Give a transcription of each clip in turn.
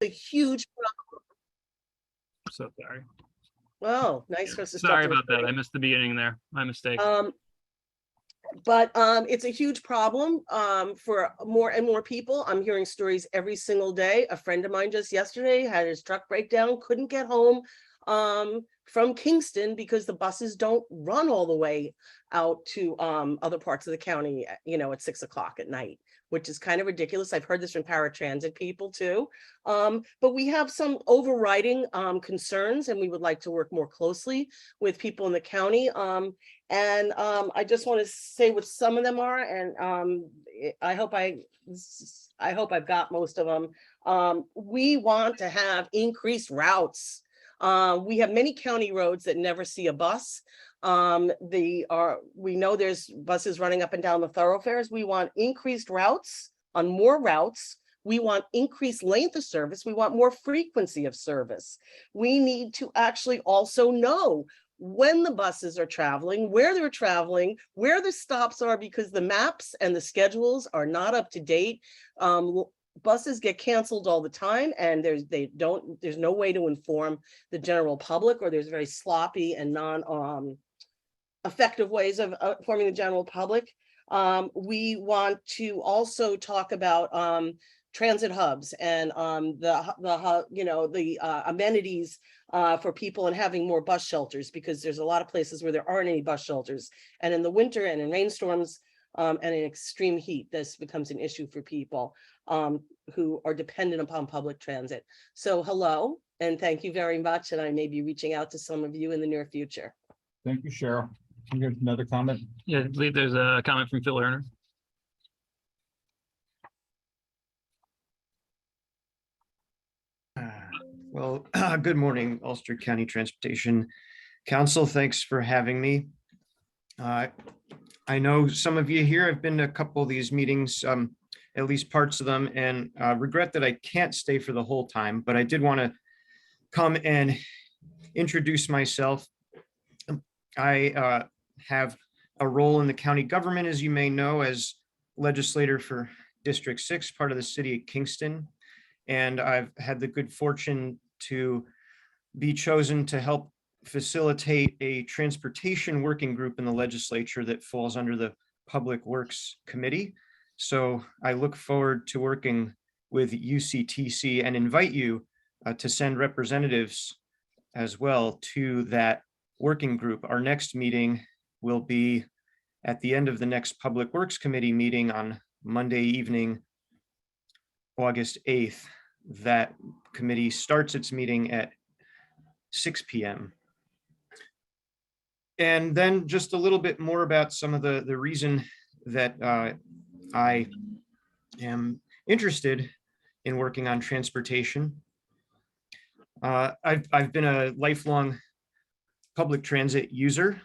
A huge, So sorry. oh, nice for us to Sorry stop. about that. I missed the beginning there. My mistake. But it's a huge problem for more and more people. I'm hearing stories every single day. A friend of mine just yesterday had his truck break down, couldn't get home from Kingston because the buses don't run all the way out to other parts of the county, you know, at 6 o'clock at night, which is kind of ridiculous. I've heard this from paratransit people too. But we have some overriding concerns, and we would like to work more closely with people in the county. And I just want to say what some of them are, and I hope I've got most of them. We want to have increased routes. We have many county roads that never see a bus. We know there's buses running up and down the thoroughfares. We want increased routes on more routes. We want increased length of service. We want more frequency of service. We need to actually also know when the buses are traveling, where they're traveling, where the stops are, because the maps and the schedules are not up to date. Buses get canceled all the time, and there's no way to inform the general public, or there's very sloppy and non effective ways of informing the general public. We want to also talk about transit hubs and the amenities for people, and having more bus shelters, because there's a lot of places where there aren't any bus shelters. And in the winter and in rainstorms and in extreme heat, this becomes an issue for people who are dependent upon public transit. So hello, and thank you very much. And I may be reaching out to some of you in the near future. Thank you, Cheryl. You got another comment? Yeah, I believe there's a comment from Phil Erner. Well, good morning, Ulster County Transportation Council. Thanks for having me. I know some of you here have been to a couple of these meetings, at least parts of them, and regret that I can't stay for the whole time, but I did want to come and introduce myself. I have a role in the county government, as you may know, as legislator for District 6, part of the city of Kingston. And I've had the good fortune to be chosen to help facilitate a transportation working group in the legislature that falls under the Public Works Committee. So I look forward to working with UCTC and invite you to send representatives as well to that working group. Our next meeting will be at the end of the next Public Works Committee meeting on Monday evening, August 8th. That committee starts its meeting at 6 p.m. And then just a little bit more about some of the reason that I am interested in working on transportation. I've been a lifelong public transit user.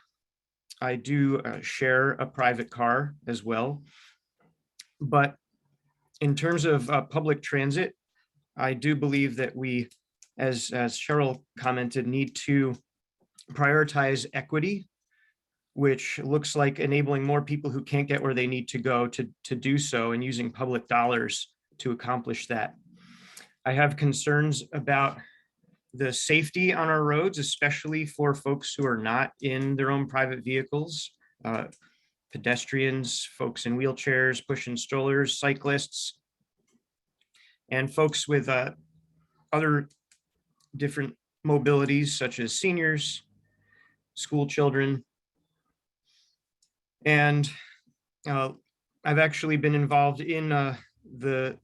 I do share a private car as well. But in terms of public transit, I do believe that we, as Cheryl commented, need to prioritize equity, which looks like enabling more people who can't get where they need to go to do so, and using public dollars to accomplish that. I have concerns about the safety on our roads, especially for folks who are not in their own private vehicles, pedestrians, folks in wheelchairs, pushing strollers, cyclists, and folks with other different mobilities, such as seniors, school children. And I've actually been involved in the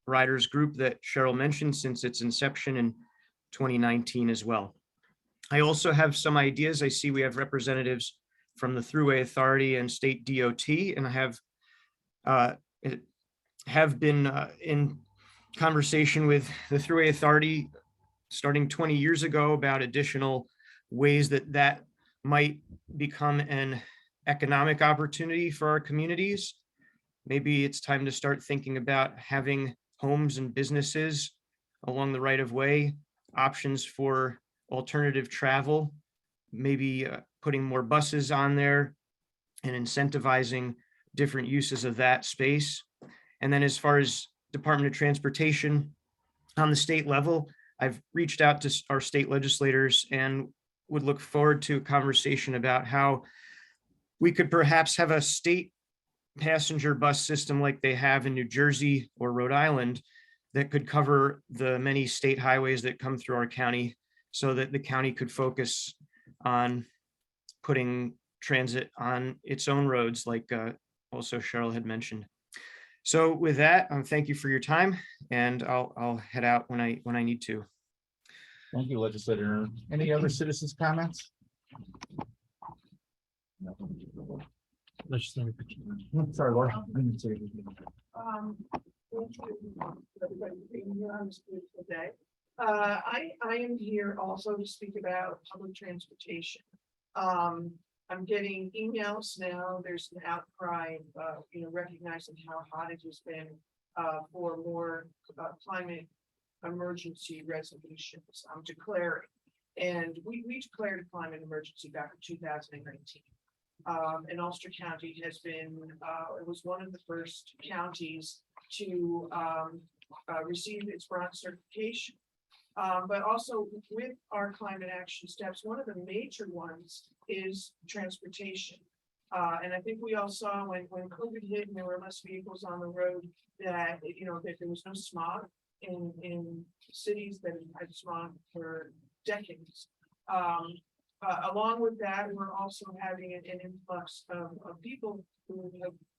riders group that Cheryl mentioned since its inception in 2019 as well. I also have some ideas. I see we have representatives from the Thruway Authority and State DOT, and I have been in conversation with the Thruway Authority starting 20 years ago about additional ways that might become an economic opportunity for our communities. Maybe it's time to start thinking about having homes and businesses along the right of way, options for alternative travel, maybe putting more buses on there and incentivizing different uses of that space. And then as far as Department of Transportation. On the state level, I've reached out to our state legislators and would look forward to a conversation about how we could perhaps have a state passenger bus system like they have in New Jersey or Rhode Island that could cover the many state highways that come through our county, so that the county could focus on putting transit on its own roads, like also Cheryl had mentioned. So with that, thank you for your time, and I'll head out when I need to. Thank you, Legislator. Any other citizens' comments? No. Legislator. Sorry, Laura. I didn't say anything. Thank you, everybody, for being here on this beautiful day. I am here also to speak about public transportation. I'm getting emails now. There's an outcry, recognizing how hot it has been for more climate emergency resolutions. I'm declaring, and we declared a climate emergency back in 2019. And Ulster County has been, it was one of the first counties to receive its bronze certification. But also with our climate action steps, one of the major ones is transportation. And I think we all saw when COVID hit and there were less vehicles on the road that, that there was no smog in cities that had smog for decades. Along with that, we're also having an influx of people who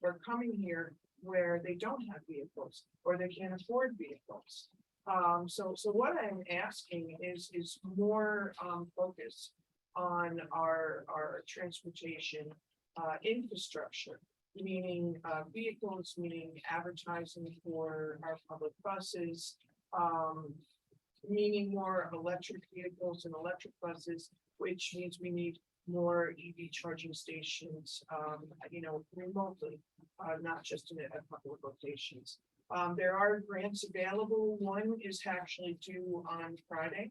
are coming here where they don't have vehicles or they can't afford vehicles. So what I'm asking is more focus on our transportation infrastructure, meaning vehicles, meaning advertising for our public buses, meaning more electric vehicles and electric buses, which means we need more EV charging stations, remotely, not just in a couple of locations. There are grants available. One is actually due on Friday,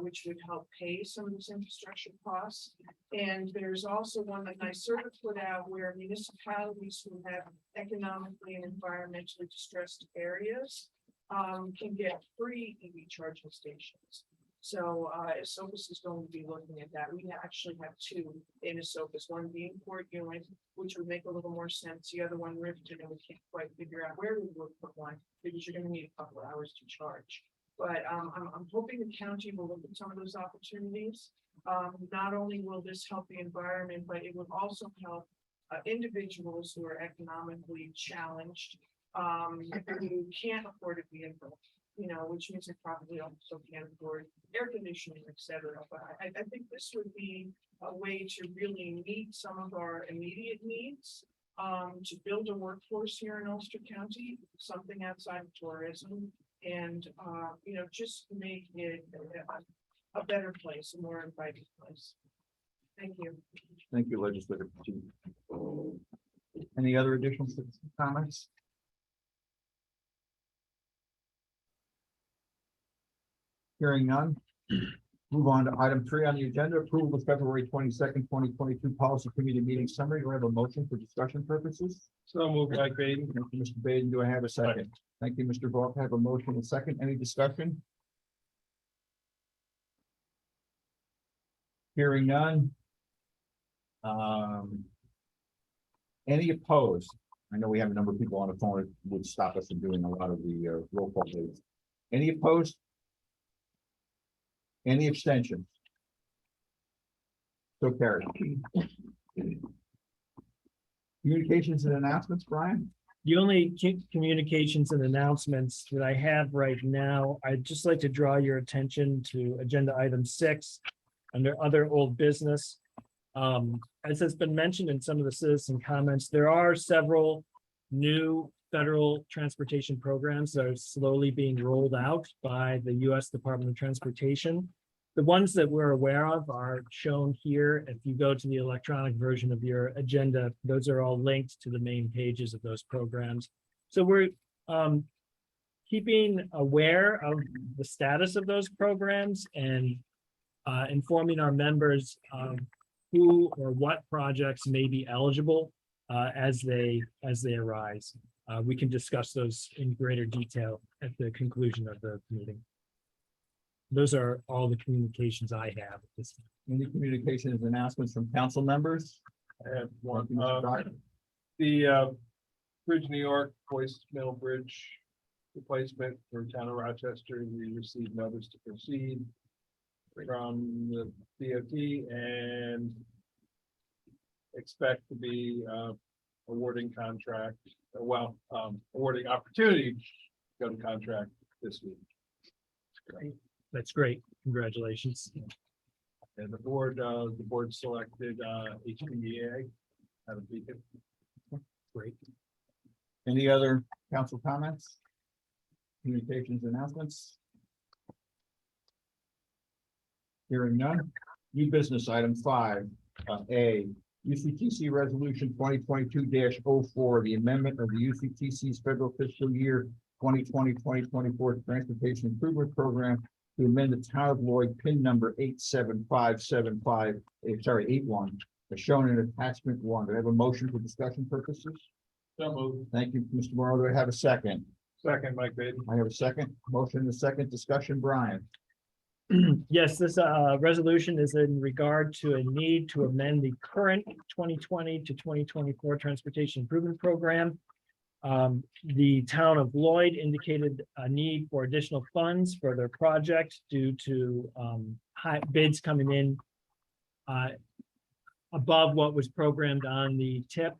which would help pay some of this infrastructure costs. And there's also one that NYSERDA put out where municipalities who have economically and environmentally distressed areas can get free EV charging stations. So Esopus is going to be looking at that. We actually have two in Esopus, one being Port Ewing, which would make a little more sense. The other one, Rifton, and we can't quite figure out where we would put one because you're going to need a couple of hours to charge. But I'm hoping the county will look at some of those opportunities. Not only will this help the environment, but it will also help individuals who are economically challenged, who can't afford a vehicle, which means they probably also can't afford air conditioning, et cetera. But I think this would be a way to really meet some of our immediate needs, to build a workforce here in Ulster County, something outside of tourism, and just make it a better place, a more inviting place. Thank you. Thank you, Legislator. Any other additional citizen comments? Hearing none. Move on to item 3 on the agenda, approval of February 22nd, 2022 policy committee meeting summary. Do I have a motion for discussion purposes? So moved by Baden. Thank you, Mr. Baden. Do I have a second? Thank you, Mr. Volk. I have a motion and a second. Any discussion? Hearing none. Any opposed? I know we have a number of people on the phone that would stop us from doing a lot of the roll call votes. Any opposed? Any abstentions? So carried. Communications and announcements, Brian? The only communications and announcements that I have right now, I'd just like to draw your attention to agenda item 6 under other old business. As has been mentioned in some of the citizen comments, there are several new federal transportation programs that are slowly being rolled out by the U.S. Department of Transportation. The ones that we're aware of are shown here. If you go to the electronic version of your agenda, those are all linked to the main pages of those programs. So we're keeping aware of the status of those programs and informing our members who or what projects may be eligible as they arise. we can discuss those in greater detail at the conclusion of the meeting. Those are all the communications I have at this time. Any communications, announcements from council members? I have one. Thank you, Mr. Dyer. The Bridge New York voicemail bridge replacement for town of Rochester. We received notice to proceed from the DOT and expect to be awarding contract, awarding opportunity to go to contract this week. That's great. Congratulations. And the board selected HPEA out of Beacon. Great. Any other council comments? Communications, announcements? Hearing none. New business item 5, A, UCTC Resolution 2022-04, the amendment of the UCTC's federal fiscal year 2020-2024 Transportation Improvement Program to amend the town of Lloyd PIN number 87575, 81, as shown in attachment 1. Do I have a motion for discussion purposes? So moved. Thank you, Mr. Morrow. Do I have a second? Second, Mike Baden. I have a second. Motion and a second. Discussion, Brian. Yes, this resolution is in regard to a need to amend the current 2020 to 2024 Transportation Improvement Program. The town of Lloyd indicated a need for additional funds for their project due to high bids coming in above what was programmed on the tip.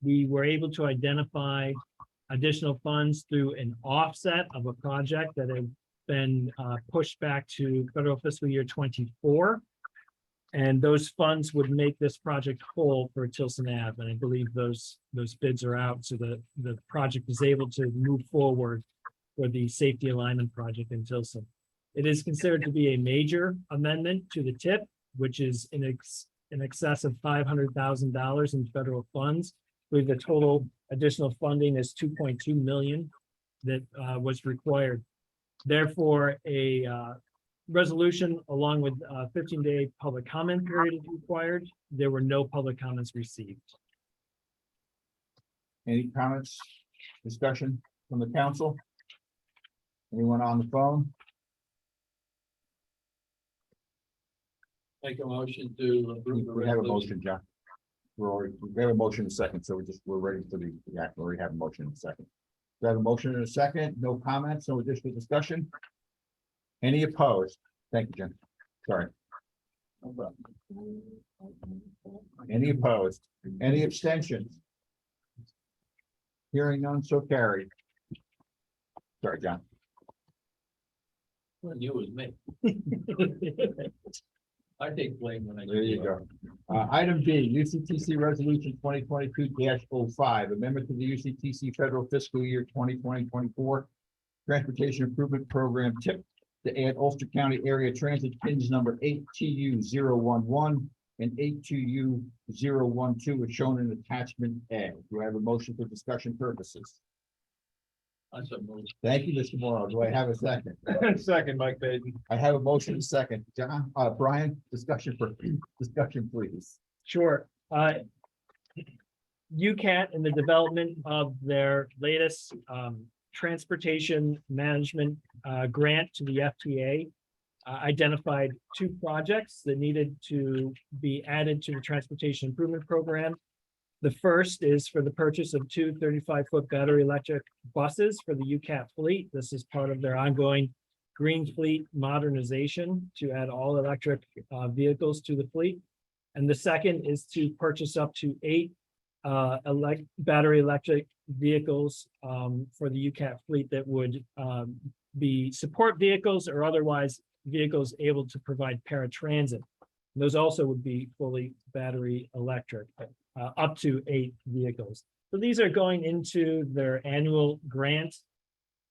We were able to identify additional funds through an offset of a project that had been pushed back to federal fiscal year 24. And those funds would make this project whole for Tilson Ave. And I believe those bids are out. So the project is able to move forward for the safety alignment project in Tilson. It is considered to be a major amendment to the tip, which is in excess of $500,000 in federal funds. I believe the total additional funding is 2.2 million that was required. Therefore, a resolution along with a 15-day public comment period is required. There were no public comments received. Any comments, discussion from the council? Anyone on the phone? Make a motion to approve the We have a resolution. motion, John. We have a motion in a second, so we're ready for the act. We already have a motion in a second. We have a motion in a second. No comments, no additional discussion. Any opposed? Thank you, Jim. Sorry. No problem. Any opposed? Any abstentions? Hearing none, so carried. Sorry, John. Well, you was me. I take blame when I. There you go. Item B, UCTC Resolution 2022-05, amendment to the UCTC Federal Fiscal Year 2020-24 Transportation Improvement Program TIP to add Ulster County Area Transit pins number 8TU011 and 8TU012 as shown in attachment A. Do I have a motion for discussion purposes? Thank you, Mr. Morrow. Do I have a second? Second, Mike Baden. I have a motion and a second. John, Brian, discussion, please. Sure. UCAT in the development of their latest transportation management grant to the FTA identified 2 projects that needed to be added to the transportation improvement program. The first is for the purchase of 2 35-foot battery electric buses for the UCAT fleet. This is part of their ongoing green fleet modernization to add all electric vehicles to the fleet. And the second is to purchase up to 8 battery electric vehicles for the UCAT fleet that would be support vehicles or otherwise vehicles able to provide paratransit. Those also would be fully battery electric, up to 8 vehicles. So these are going into their annual grant.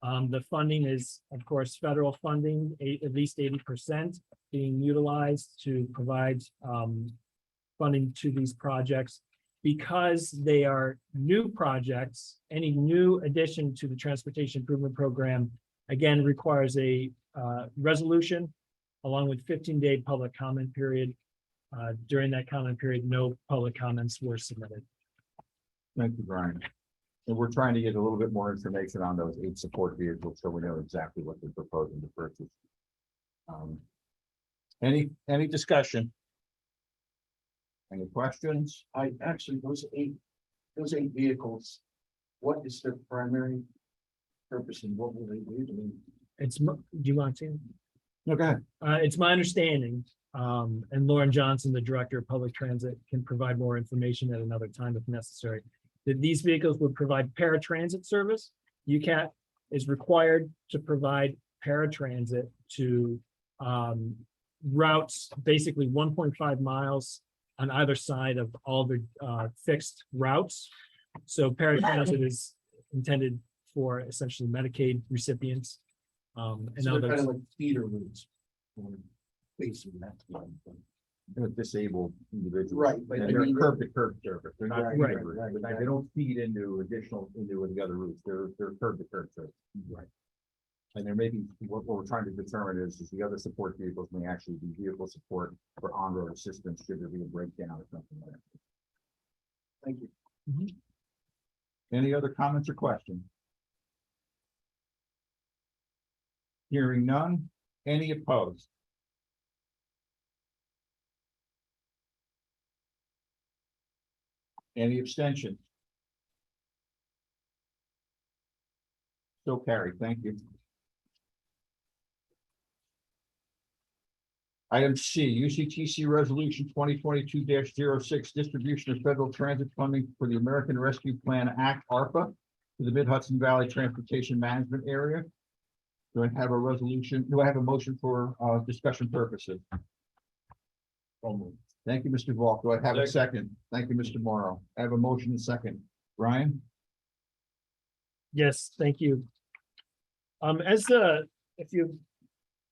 The funding is, of course, federal funding, at least 80% being utilized to provide funding to these projects. Because they are new projects, any new addition to the Transportation Improvement Program, again, requires a resolution along with 15-day public comment period. During that comment period, no public comments were submitted. Thank you, Brian. And we're trying to get a little bit more information on those 8 support vehicles, so we know exactly what they're proposing to purchase. Any discussion? Any questions? I actually, those eight vehicles, what is their primary purpose and what will they do? I mean, Do you want to? No, go ahead. It's my understanding, and Lauren Johnson, the Director of Public Transit, can provide more information at another time if necessary, that these vehicles would provide paratransit service. UCAT is required to provide paratransit to routes, basically 1.5 miles on either side of all the fixed routes. So paratransit is intended for essentially Medicaid recipients. And so they're kind others. of like feeder routes. Basically, that's what I'm thinking. They're disabled individuals. Right, but And I they're mean, curb to curb service. They're not. Right, feeder right, routes. right. They don't feed into the other routes. They're curb to curb service. Right. And there may be, what we're trying to determine is the other support vehicles may actually be vehicle support for on-road assistance should there be a breakdown or something like that. Thank you. Any other comments or questions? Hearing none, any opposed? Any abstentions? So carried, thank you. Item C, UCTC Resolution 2022-06, distribution of federal transit funding for the American Rescue Plan Act, ARPA, to the Mid-Hudson Valley Transportation Management Area. Do I have a resolution? Do I have a motion for discussion purposes? Thank you, Mr. Volk. Do I have a second? Thank you, Mr. Morrow. I have a motion and second. Brian? Yes, thank you. If you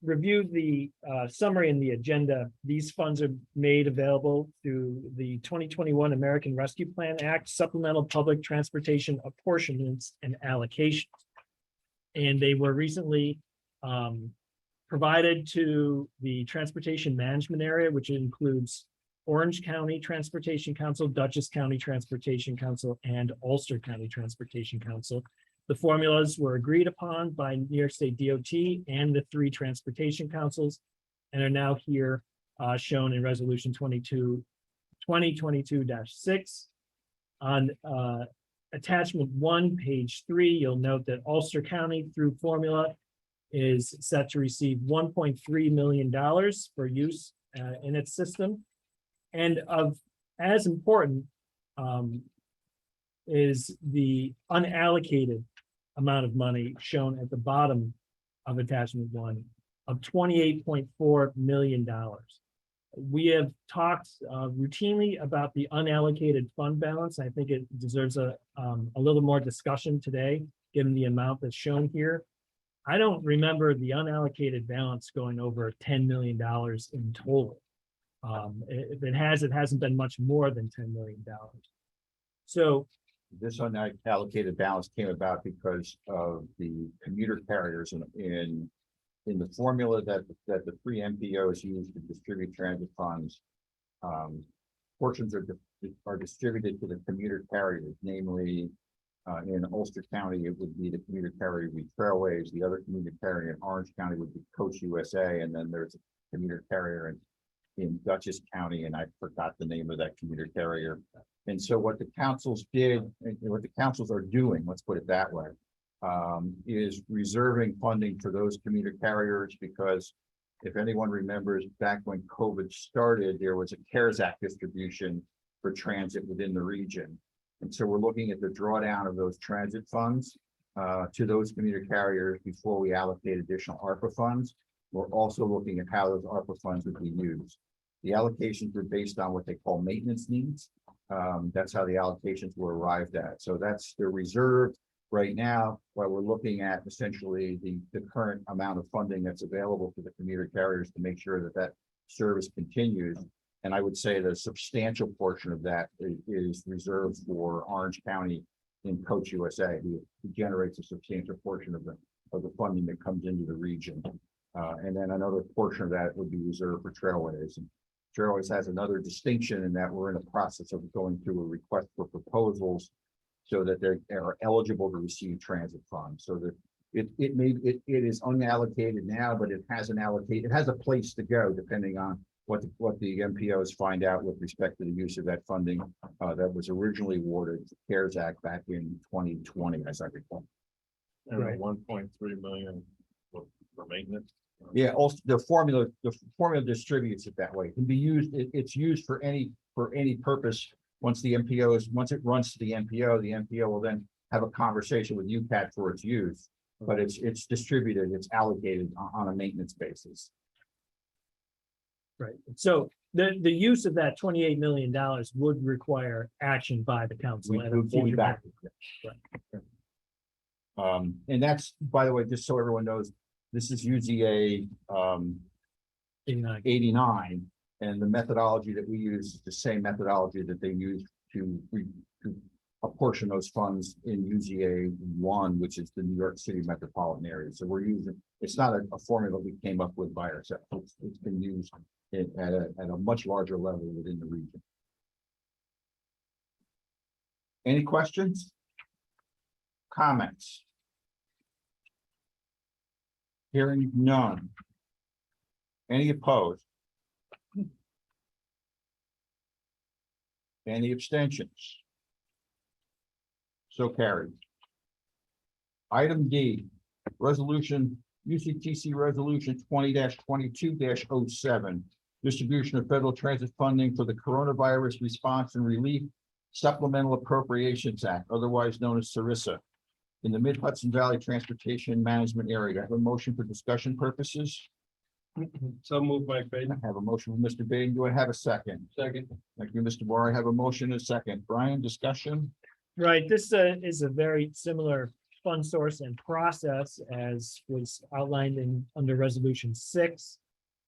reviewed the summary in the agenda, these funds are made available through the 2021 American Rescue Plan Act Supplemental Public Transportation Apportionments and Allocations. And they were recently provided to the Transportation Management Area, which includes Orange County Transportation Council, Dutchess County Transportation Council, and Ulster County Transportation Council. The formulas were agreed upon by New York State DOT and the 3 transportation councils and are now here shown in Resolution 2022-6. On attachment 1, page 3, you'll note that Ulster County through formula is set to receive $1.3 million for use in its system. And as important is the unallocated amount of money shown at the bottom of attachment 1 of $28.4 million. We have talked routinely about the unallocated fund balance. I think it deserves a little more discussion today, given the amount that's shown here. I don't remember the unallocated balance going over $10 million in total. If it has, it hasn't been much more than $10 million. So This unallocated balance came about because of the commuter carriers in the formula that the 3 MPOs use to distribute transit funds. Portions are distributed to the commuter carriers, namely in Ulster County, it would be the commuter carrier would be Trailways. The other commuter carrier in Orange County would be Coach USA, and then there's a commuter carrier in Dutchess County, and I forgot the name of that commuter carrier. And so what the councils did, and what the councils are doing, let's put it that way, is reserving funding for those commuter carriers, because if anyone remembers back when COVID started, there was a CARES Act distribution for transit within the region. And so we're looking at the drawdown of those transit funds to those commuter carriers before we allocate additional ARPA funds. We're also looking at how those ARPA funds would be used. The allocations were based on what they call maintenance needs. That's how the allocations were arrived at. So they're reserved right now while we're looking at essentially the current amount of funding that's available to the commuter carriers to make sure that service continues. And I would say the substantial portion of that is reserved for Orange County in Coach USA, who generates a substantial portion of the funding that comes into the region. And then another portion of that would be reserved for Trailways. And Trailways has another distinction in that we're in the process of going through a request for proposals so that they are eligible to receive transit funds, so that it is unallocated now, but it has it has a place to go depending on what the MPOs find out with respect to the use of that funding that was originally awarded the CARES Act back in 2020, as I recall. Right. 1.3 million for maintenance. Yeah, also the formula distributes it that way. It can be used, it's used for any purpose. Once it runs to the MPO will then have a conversation with UCAT for its use. But it's distributed, it's allocated on a maintenance basis. Right. So the use of that $28 million would require action by the council. at a We'll be future back. meeting. And that's, by the way, just so everyone knows, this is UZA 89, and the methodology that we use is the same methodology that they use to apportion those funds in UZA 1, which is the New York City metropolitan area. So we're using, it's not a formula we came up with by ourselves. It's been used at a much larger level within the region. Any questions? Comments? Hearing none. Any opposed? Any abstentions? So carried. Item D, UCTC Resolution 20-22-07, distribution of federal transit funding for the Coronavirus Response and Relief Supplemental Appropriations Act, otherwise known as SARISA, in the Mid-Hudson Valley Transportation Management Area. I have a motion for discussion purposes. So moved by Baden. I have a motion from Mr. Baden. Do I have a second? Second. Thank you, Mr. Moore. I have a motion and a second. Brian, discussion? Right, this is a very similar fund source and process as was outlined under Resolution 6.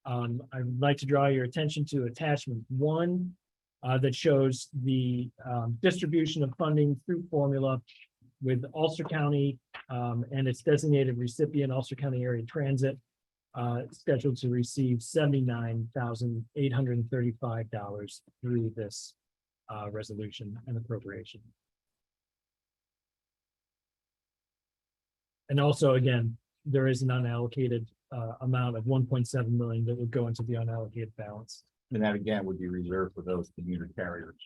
I would like to draw your attention to attachment 1 that shows the distribution of funding through formula with Ulster County and its designated recipient, Ulster County Area Transit, scheduled to receive $79,835 through this resolution and appropriation. And also, again, there is an unallocated amount of 1.7 million that would go into the unallocated balance. And that again would be reserved for those commuter carriers.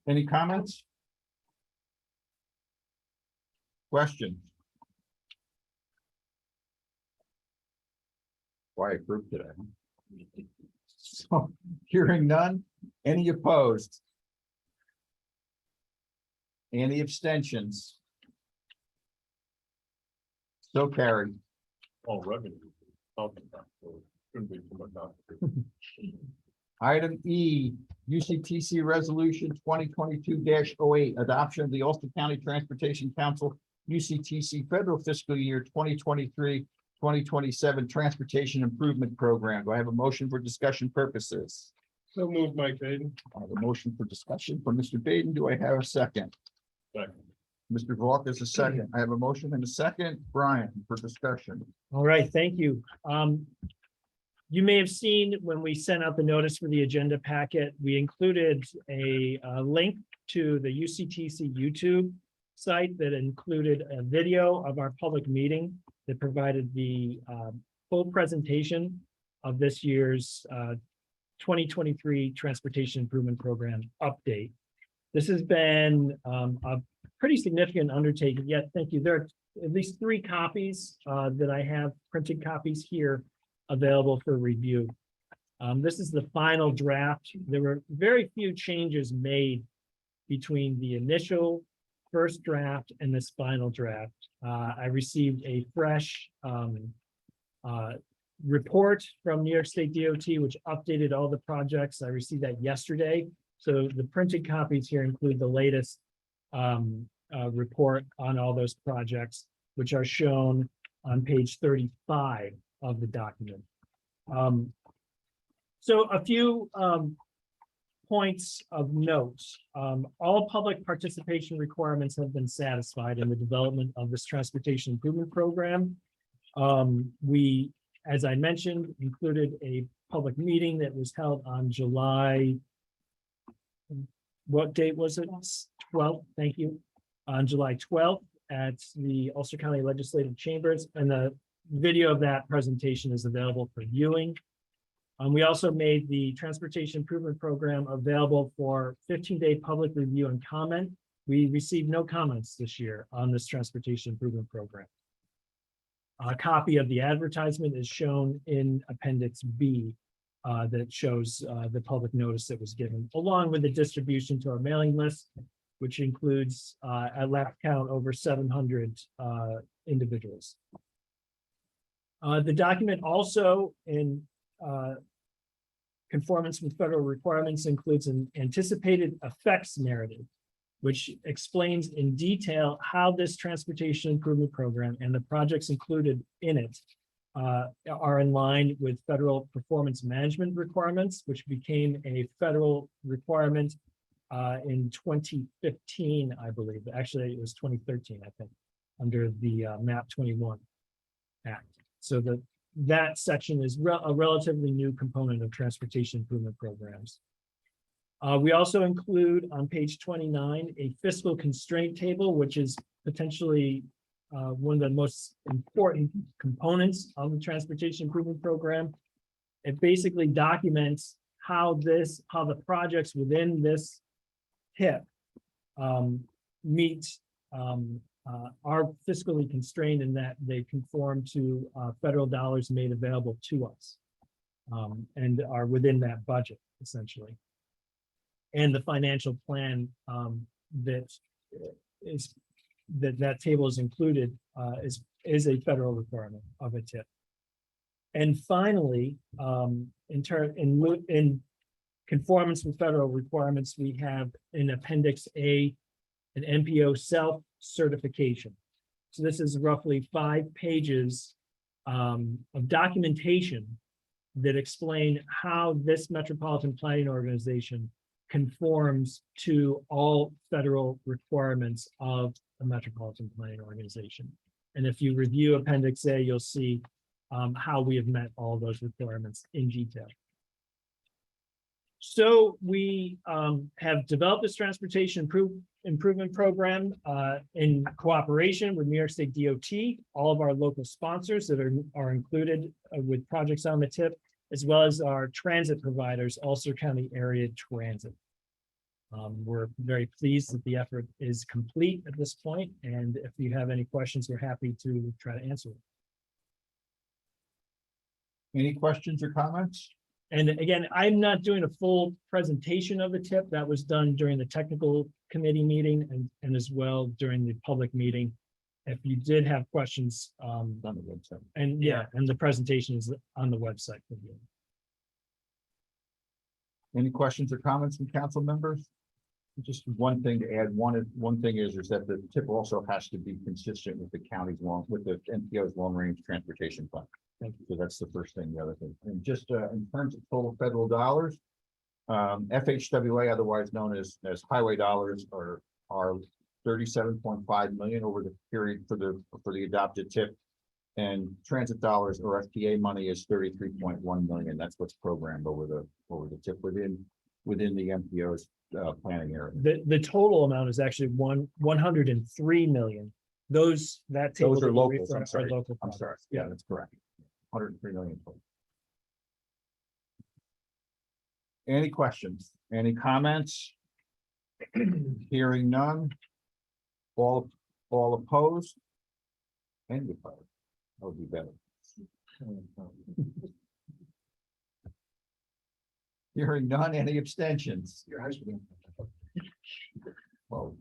Any comments? Questions? Quiet group today. So, hearing none, any opposed? Any abstentions? So carried. All revenue. Talking about, so it shouldn't be too much out. Item E, UCTC Resolution 2022-08, adoption of the Ulster County Transportation Council UCTC Federal Fiscal Year 2023-2027 Transportation Improvement Program. Do I have a motion for discussion purposes? So moved by Baden. I have a motion for discussion from Mr. Baden. Do I have a second? Second. Mr. Volk is a second. I have a motion and a second. Brian, for discussion. All right, thank you. You may have seen when we sent out the notice for the agenda packet, we included a link to the UCTC YouTube site that included a video of our public meeting that provided the full presentation of this year's 2023 Transportation Improvement Program update. This has been a pretty significant undertaking. Yet, thank you. There are at least 3 copies that I have, printed copies here, available for review. This is the final draft. There were very few changes made between the initial first draft and this final draft. I received a fresh report from New York State DOT, which updated all the projects. I received that yesterday. So the printed copies here include the latest report on all those projects, which are shown on page 35 of the document. So a few points of note. All public participation requirements have been satisfied in the development of this transportation improvement program. We, as I mentioned, included a public meeting that was held on July what date was it? 12th, thank you. On July 12th at the Ulster County Legislative Chambers, and the video of that presentation is available for viewing. We also made the Transportation Improvement Program available for 15-day public review and comment. We received no comments this year on this Transportation Improvement Program. A copy of the advertisement is shown in Appendix B that shows the public notice that was given, along with the distribution to our mailing list, which includes at last count over 700 individuals. The document also in conformance with federal requirements includes an anticipated effects narrative, which explains in detail how this transportation improvement program and the projects included in it are in line with federal performance management requirements, which became a federal requirement in 2015, I believe. Actually, it was 2013, I think, under the MAP 21 Act. So that section is a relatively new component of transportation improvement programs. We also include on page 29 a fiscal constraint table, which is potentially one of the most important components of the transportation improvement program. It basically documents how the projects within this TIP meet are fiscally constrained in that they conform to federal dollars made available to us and are within that budget essentially. And the financial plan that table is included is a federal requirement of a TIP. And finally, in conformance with federal requirements, we have in Appendix A an NPO self-certification. So this is roughly 5 pages of documentation that explain how this metropolitan planning organization conforms to all federal requirements of the metropolitan planning organization. And if you review Appendix A, you'll see how we have met all those requirements in detail. So we have developed this transportation improvement program in cooperation with New York State DOT, all of our local sponsors that are included with projects on the TIP, as well as our transit providers, Ulster County Area Transit. We're very pleased that the effort is complete at this point, and if you have any questions, we're happy to try to answer them. Any questions or comments? And again, I'm not doing a full presentation of the TIP. That was done during the technical committee meeting and as well during the public meeting. If you did have questions, On the website. and yeah, and the presentation is on the website. Any questions or comments from council members? Just one thing to add. One thing is that the TIP also has to be consistent with the county's with the NPO's long-range transportation plan. Thank you. So that's the first thing. The other thing, and just in terms of total federal dollars, FHWA, otherwise known as highway dollars, are 37.5 million over the period for the adopted TIP, and transit dollars or FTA money is 33.1 million. That's what's programmed over the TIP within the MPO's planning area. The total amount is actually 103 million. Those are locals. are I'm sorry. local I'm sorry. projects. Yeah, that's correct. 103 million total. Any questions? Any comments? Hearing none. All opposed? And opposed. That would be better. Hearing none. Any abstentions? Your husband. Well,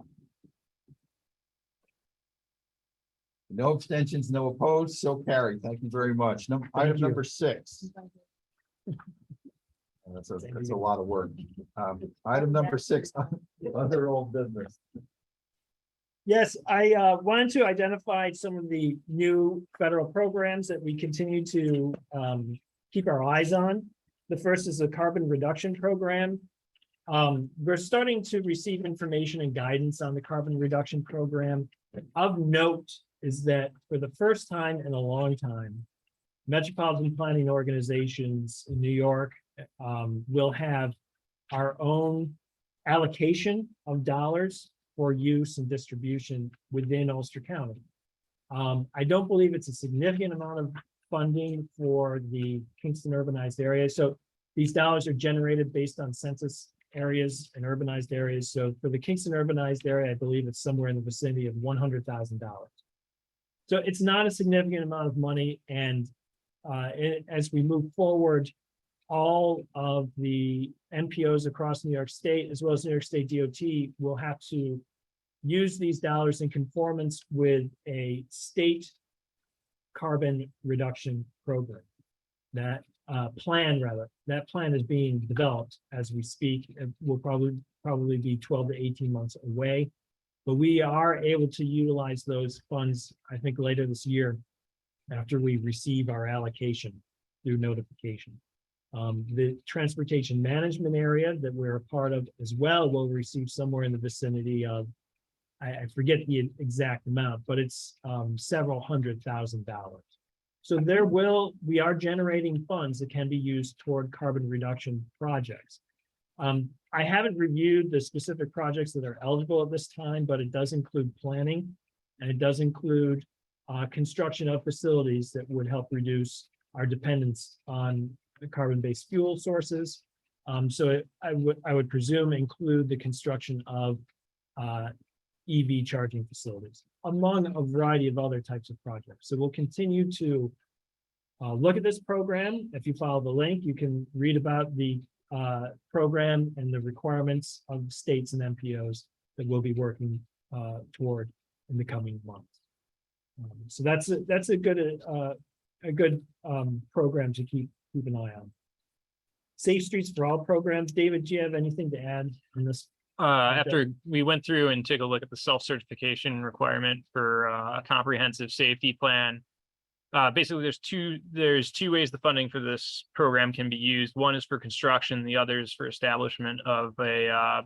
no abstentions, no opposed, so carried. Thank you very much. Item you. number 6. That's a lot of work. Item number 6, other old business. Yes, I wanted to identify some of the new federal programs that we continue to keep our eyes on. The first is the carbon reduction program. We're starting to receive information and guidance on the carbon reduction program. Of note is that for the first time in a long time, metropolitan planning organizations in New York will have our own allocation of dollars for use and distribution within Ulster County. I don't believe it's a significant amount of funding for the Kingston urbanized area. So these dollars are generated based on census areas and urbanized areas. So for the Kingston urbanized area, I believe it's somewhere in the vicinity of $100,000. So it's not a significant amount of money. And as we move forward, all of the MPOs across New York State, as well as New York State DOT, will have to use these dollars in conformance with a state carbon reduction program. That plan is being developed as we speak. It will probably be 12 to 18 months away. But we are able to utilize those funds, I think, later this year after we receive our allocation through notification. The transportation management area that we're a part of as well will receive somewhere in the vicinity of, I forget the exact amount, but it's several $100,000. So we are generating funds that can be used toward carbon reduction projects. I haven't reviewed the specific projects that are eligible at this time, but it does include planning, and it does include construction of facilities that would help reduce our dependence on the carbon-based fuel sources. I would presume include the construction of EV charging facilities, among a variety of other types of projects. So we'll continue to look at this program. If you follow the link, you can read about the program and the requirements of states and MPOs that we'll be working toward in the coming months. So that's a good program to keep an eye on. Safe Streets for All programs. David, do you have anything to add on this? After we went through and took a look at the self-certification requirement for a comprehensive safety plan, basically there's two ways the funding for this program can be used. One is for construction, the other is for establishment of a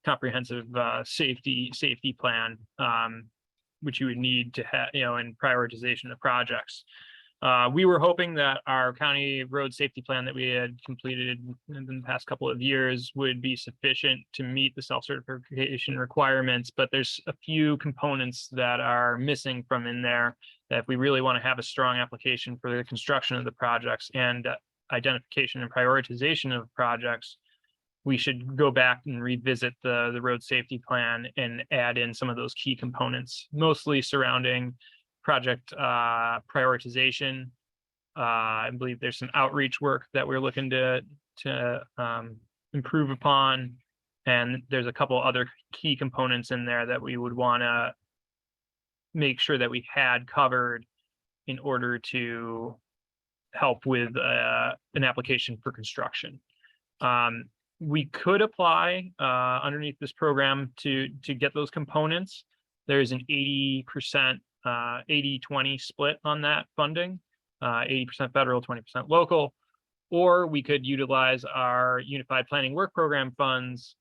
comprehensive safety plan, which you would need to have, in prioritization of projects. We were hoping that our county road safety plan that we had completed in the past couple of years would be sufficient to meet the self-certification requirements, but there's a few components that are missing from in there that if we really want to have a strong application for the construction of the projects and identification and prioritization of projects, we should go back and revisit the road safety plan and add in some of those key components, mostly surrounding project prioritization. I believe there's some outreach work that we're looking to improve upon, and there's a couple other key components in there that we would want to make sure that we had covered in order to help with an application for construction. We could apply underneath this program to get those components. There's an 80% 80-20 split on that funding, 80% federal, 20% local, or we could utilize our Unified Planning Work Program funds,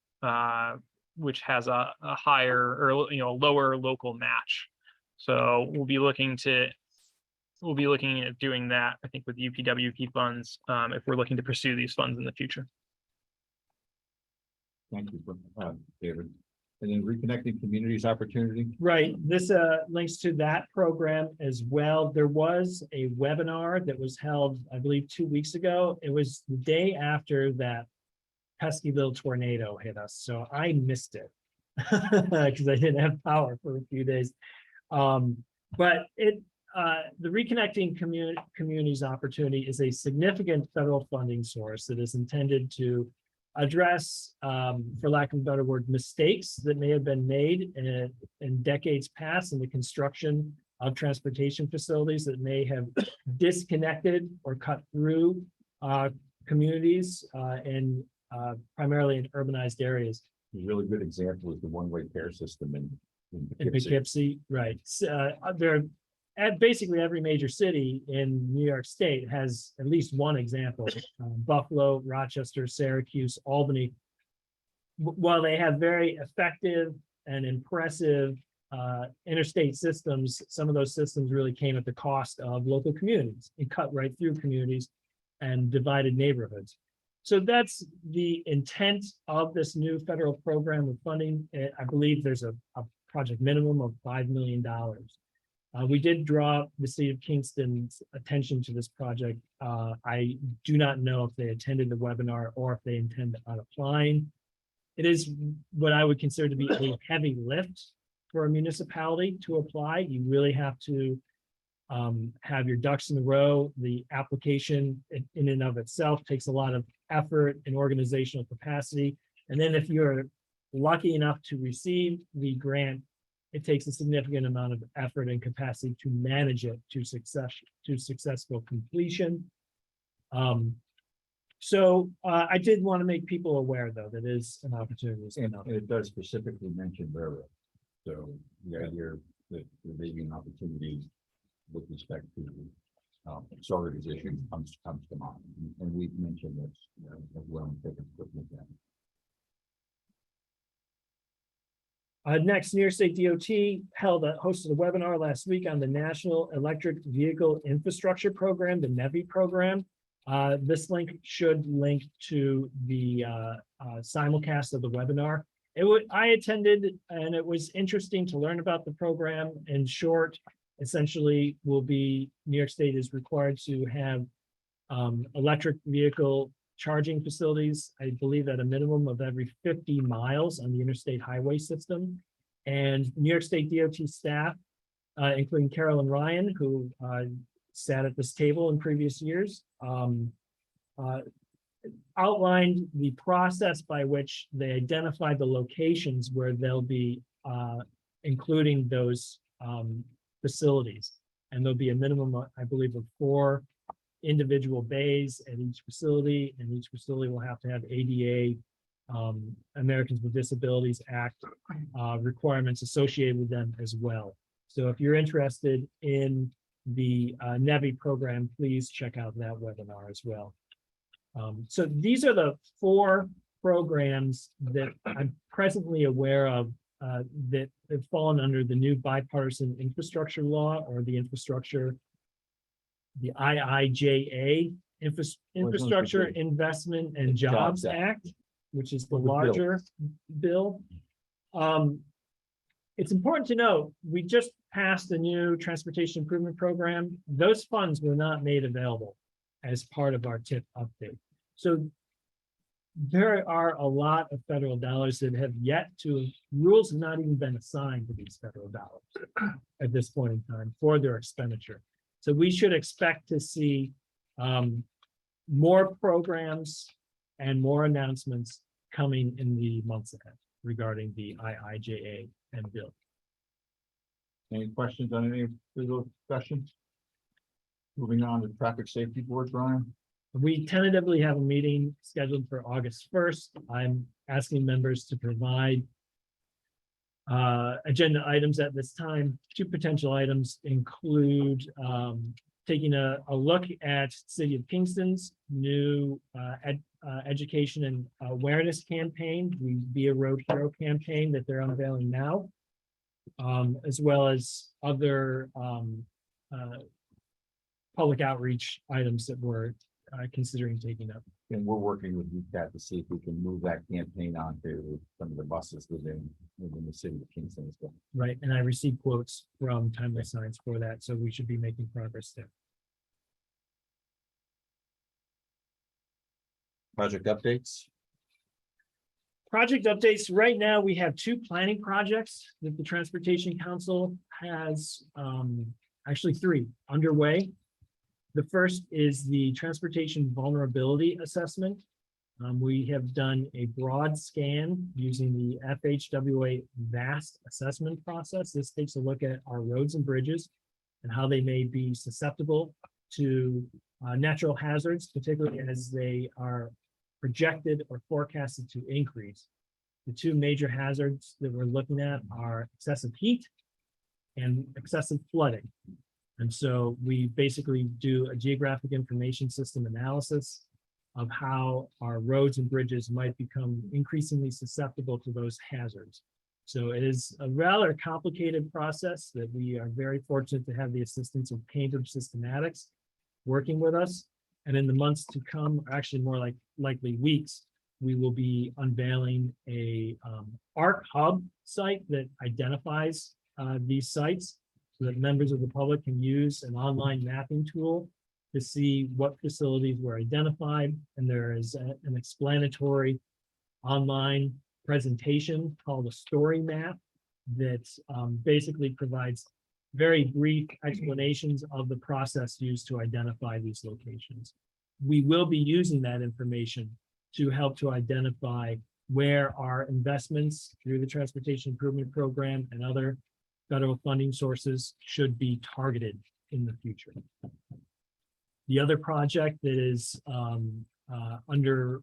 which has a higher or lower local match. So we'll be looking at doing that, I think, with UPWP funds if we're looking to pursue these funds in the future. Thank you, David. And then reconnecting communities opportunity. Right. This links to that program as well. There was a webinar that was held, I believe, 2 weeks ago. It was the day after that pesky little tornado hit us. So I missed it because I didn't have power for a few days. But the Reconnecting Communities opportunity is a significant federal funding source that is intended to address, for lack of a better word, mistakes that may have been made in decades past in the construction of transportation facilities that may have disconnected or cut through communities and primarily in urbanized areas. A really good example is the one-way fare system in Poughkeepsie. Poughkeepsie, right. Basically every major city in New York State has at least one example. Buffalo, Rochester, Syracuse, Albany. While they have very effective and impressive interstate systems, some of those systems really came at the cost of local communities and cut right through communities and divided neighborhoods. So that's the intent of this new federal program of funding. I believe there's a project minimum of $5 million. We did draw the city of Kingston's attention to this project. I do not know if they attended the webinar or if they intend on applying. It is what I would consider to be a heavy lift for a municipality to apply. You really have to have your ducks in a row. The application in and of itself takes a lot of effort and organizational capacity. And then if you're lucky enough to receive the grant, it takes a significant amount of effort and capacity to manage it to successful completion. I did want to make people aware, though, that is an opportunity. And it does specifically mention railroad. So the idea that there may be an opportunity with respect to storage issue comes to mind. And we've mentioned this, as well, and taken a quick look at it. Next, New York State DOT hosted a webinar last week on the National Electric Vehicle Infrastructure Program, the NEVI program. This link should link to the simulcast of the webinar. I attended, and it was interesting to learn about the program. In short, essentially, New York State is required to have electric vehicle charging facilities, I believe at a minimum of every 50 miles on the interstate highway system. And New York State DOT staff, including Carolyn Ryan, who sat at this table in previous years, outlined the process by which they identify the locations where they'll be including those facilities. And there'll be a minimum, I believe, of 4 individual bays at each facility, and each facility will have to have ADA, Americans with Disabilities Act requirements associated with them as well. So if you're interested in the NEVI program, please check out that webinar as well. So these are the 4 programs that I'm presently aware of that have fallen under the new bipartisan infrastructure law, or the IIJA, Infrastructure Investment and Jobs Act, which is the larger bill. It's important to note, we just passed the new transportation improvement program. Those funds were not made available as part of our TIP update. So there are a lot of federal dollars that have yet to, rules have not even been assigned to these federal dollars at this point in time for their expenditure. So we should expect to see more programs and more announcements coming in the months ahead regarding the IIJA and bill. Any questions on any of those discussions? Moving on to traffic safety board, Brian. We tentatively have a meeting scheduled for August 1st. I'm asking members to provide agenda items at this time. 2 potential items include taking a look at City of Kingston's new education and awareness campaign, the Be a Road Hero campaign that they're unveiling now, as well as other public outreach items that we're considering taking up. And we're working with UCAT to see if we can move that campaign onto some of the buses within the city of Kingston as well. Right, and I received quotes from Timely Science for that, so we should be making progress there. Project updates. Project updates. Right now, we have 2 planning projects that the Transportation Council has, actually 3 underway. The first is the Transportation Vulnerability Assessment. We have done a broad scan using the FHWA VAST assessment process. This takes a look at our roads and bridges and how they may be susceptible to natural hazards, particularly as they are projected or forecasted to increase. The 2 major hazards that we're looking at are excessive heat and excessive flooding. And so we basically do a geographic information system analysis of how our roads and bridges might become increasingly susceptible to those hazards. So it is a rather complicated process that we are very fortunate to have the assistance of Cambridge Systematics working with us. And in the months to come, actually more likely weeks, we will be unveiling a ARC Hub site that identifies these sites so that members of the public can use an online mapping tool to see what facilities were identified. And there is an explanatory online presentation called a story map that basically provides very brief explanations of the process used to identify these locations. We will be using that information to help to identify where our investments through the Transportation Improvement Program and other federal funding sources should be targeted in the future. The other project that is under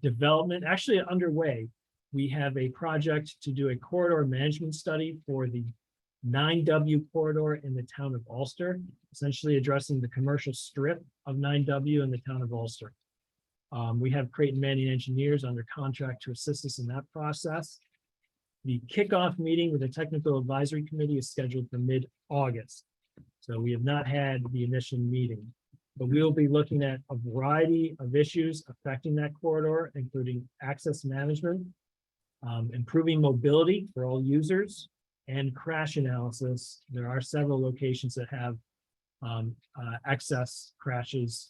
development, actually underway, we have a project to do a corridor management study for the 9W corridor in the town of Ulster, essentially addressing the commercial strip of 9W in the town of Ulster. We have Creighton Manning Engineers under contract to assist us in that process. The kickoff meeting with the Technical Advisory Committee is scheduled for mid-August. So we have not had the initial meeting, but we will be looking at a variety of issues affecting that corridor, including access management, improving mobility for all users, and crash analysis. There are several locations that have excess crashes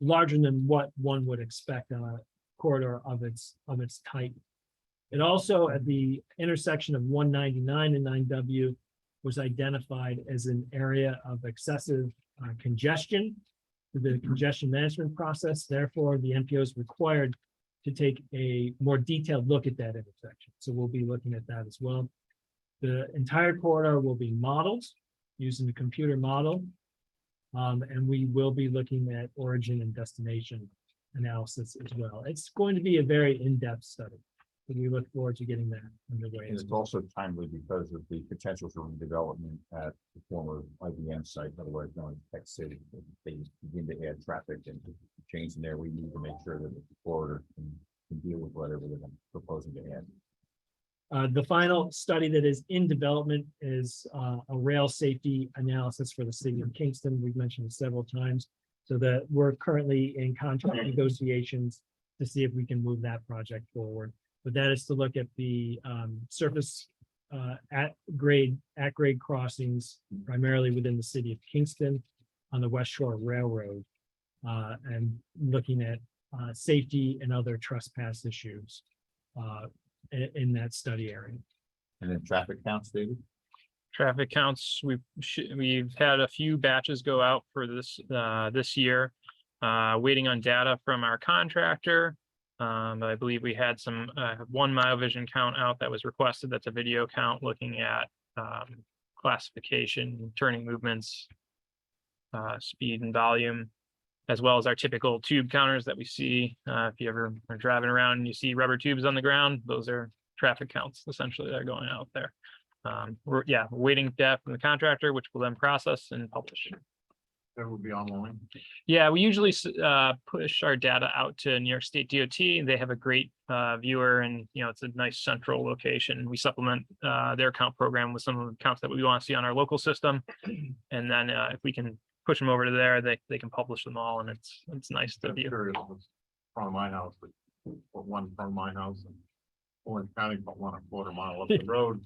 larger than what one would expect on a corridor of its type. It also, at the intersection of 199 and 9W, was identified as an area of excessive congestion for the congestion management process. Therefore, the NPO is required to take a more detailed look at that intersection. So we'll be looking at that as well. The entire corridor will be modeled using the computer model. And we will be looking at origin and destination analysis as well. It's going to be a very in-depth study. So we look forward to getting that underway. And it's also timely because of the potential for redevelopment at the former IBM site, otherwise known as Tech City. If they begin to add traffic and change in there, we need to make sure that the corridor can deal with whatever they're proposing to add. The final study that is in development is a rail safety analysis for the city of Kingston. We've mentioned it several times. So that we're currently in contract negotiations to see if we can move that project forward. But that is to look at the surface at grade crossings, primarily within the city of Kingston on the West Shore Railroad, and looking at safety and other trespass issues in that study area. And then traffic counts, David? Traffic counts, we've had a few batches go out for this year. Waiting on data from our contractor. I believe we had some 1 mile vision count out that was requested. That's a video count looking at classification, turning movements, speed and volume, as well as our typical tube counters that we see. If you ever are driving around and you see rubber tubes on the ground, those are traffic counts essentially that are going out there. We're waiting data from the contractor, which will then process and publish. That will be online. Yeah, we usually push our data out to New York State DOT. They have a great viewer, and it's a nice central location. We supplement their count program with some of the counts that we want to see on our local system, and then if we can push them over to there, they can publish them all, and it's nice to view. Front of my house, but one from my house, and Orange County, but 1.25 miles up the road.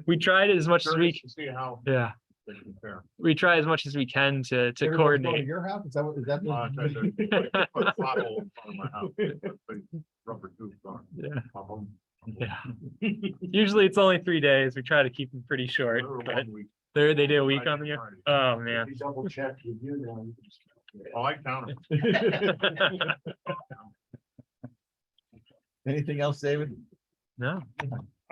We tried as much as we Curious to see how yeah. they compare. We try as much as we can to Everybody's going to coordinate. your house? Is that what, is that? I tried to put a pothole in front of my house, put big rubber tubes on. Yeah. Pop 'em. Yeah. Usually it's only 3 days. We try to keep them pretty short, Another but 1 week. they do a week on the year. Friday. Oh man. He double checked with you now. You can just- Oh, I count them. Anything else, David? No.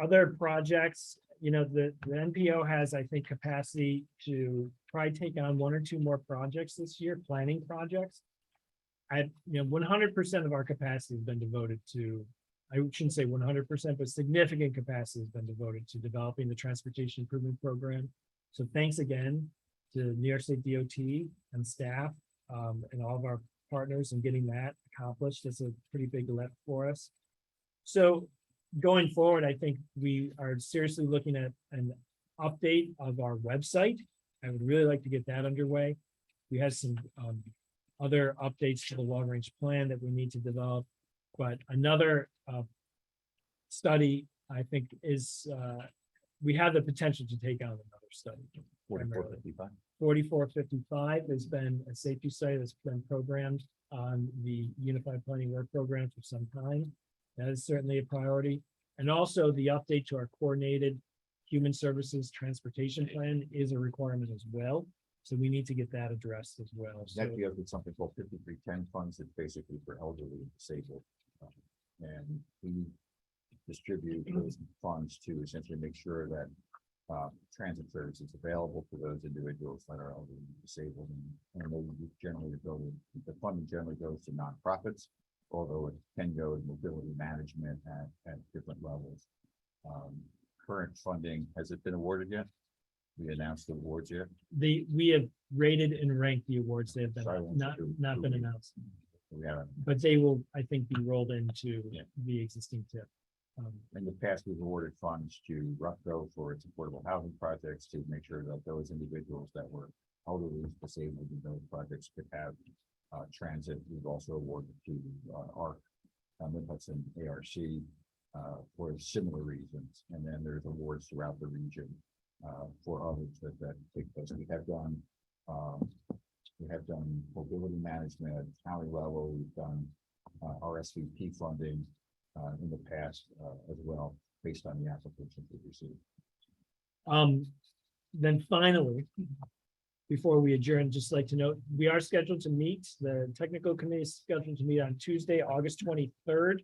Other projects, the NPO has, I think, capacity to try take on 1 or 2 more projects this year, planning projects. 100% of our capacity has been devoted to, I shouldn't say 100%, but significant capacity has been devoted to developing the Transportation Improvement Program. So thanks again to New York State DOT and staff and all of our partners in getting that accomplished. It's a pretty big lift for us. So going forward, I think we are seriously looking at an update of our website. I would really like to get that underway. We had some other updates to the long-range plan that we need to develop. But another study, I think, is we have the potential to take on another study. 4455. 4455 has been a safety study that's been programmed on the Unified Planning Work Program for some time. That is certainly a priority. And also the update to our coordinated human services transportation plan is a requirement as well. So we need to get that addressed as well. So Next, we have something called 5310 funds. It's basically for elderly and disabled. And we distribute those funds to essentially make sure that transit service is available for those individuals that are elderly and disabled. And they generally go to, the funding generally goes to nonprofits, although it can go to mobility management at different levels. Current funding, has it been awarded yet? We announced the awards yet? we have rated and ranked the awards. They have been Sorry, I won't not do- been announced, We haven't. but they will, I think, be rolled into Yeah. the existing tip. In the past, we've awarded funds to Rucko for its affordable housing projects to make sure that those individuals that were elderly, disabled in those projects could have transit. We've also awarded to ARC, Mid-Hudson ARC for similar reasons. And then there's awards throughout the region for others that take place. We have done mobility management at county level. We've done RSVP funding in the past as well, based on the applications we received. Then finally, before we adjourn, just like to note, we are scheduled to meet, the technical committee is scheduled to meet on Tuesday, August 23rd.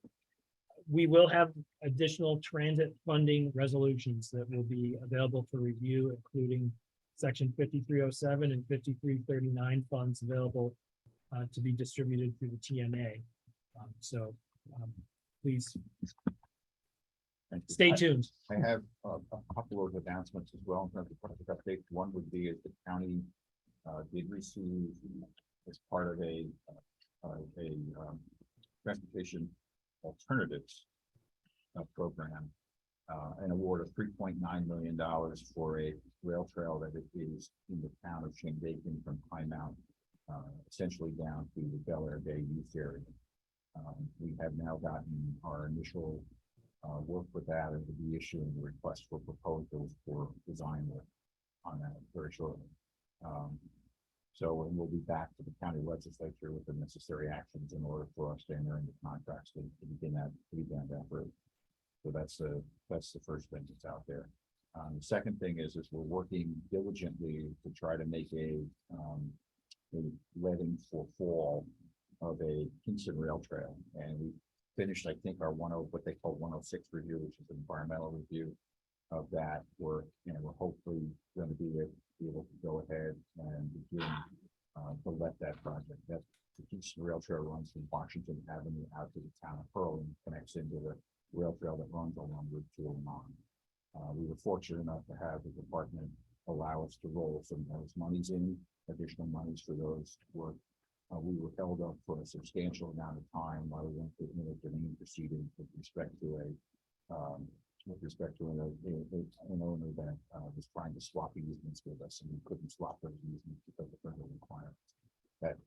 We will have additional transit funding resolutions that will be available for review, including section 5307 and 5339 funds available to be distributed through the TNA. Please Thank you. stay tuned. I have a couple of announcements as well in terms of project updates. One would be that the county did receive, as part of a transportation alternatives program, an award of $3.9 million for a rail trail that is in the town of Shandaken from High Mount, essentially down to the Bel Air Bay Youth area. We have now gotten our initial work with that, and will be issuing a request for proposals for design work on that very shortly. So we'll be back to the county legislature with the necessary actions in order for us to enter into contracts to begin that effort. So that's the first thing that's out there. The second thing is we're working diligently to try to make a letting for fall of a Kingston Rail Trail, and we finished, I think, our what they call 106 review, which is an environmental review of that work, and we're hopefully going to be able to go ahead and begin to let that project. That the Kingston Rail Trail runs from Washington Avenue out to the town of Pearl and connects into the rail trail that runs along Route 209. We were fortunate enough to have the department allow us to roll some of those monies in, additional monies for those work. We were held up for a substantial amount of time while we went through intervening proceedings with respect to an owner that was trying to swap easements with us, and we couldn't swap those easements because of federal requirements. That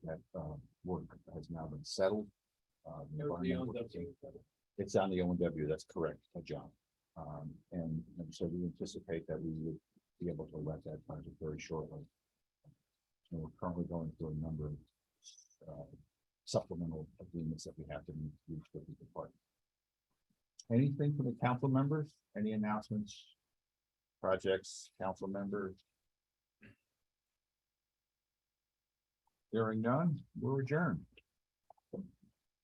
work has now been settled. It's on the ONW, that's correct, John. And so we anticipate that we would be able to let that project very shortly. And we're currently going through a number of supplemental agreements that we have to reach with the department. Anything from the council members? Any announcements? Projects, council members? Hearing none, we're adjourned.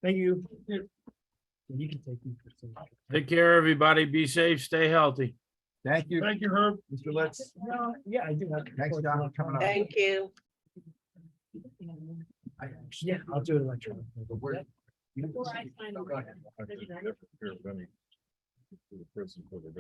Thank you. You can take me for some. Take care, everybody. Be safe, stay healthy. Thank you. Thank you, Herb. Mr. Litz. Yeah, I do. Thanks, Don, for coming up. Thank you. Yeah, I'll do it electronically. The person for the.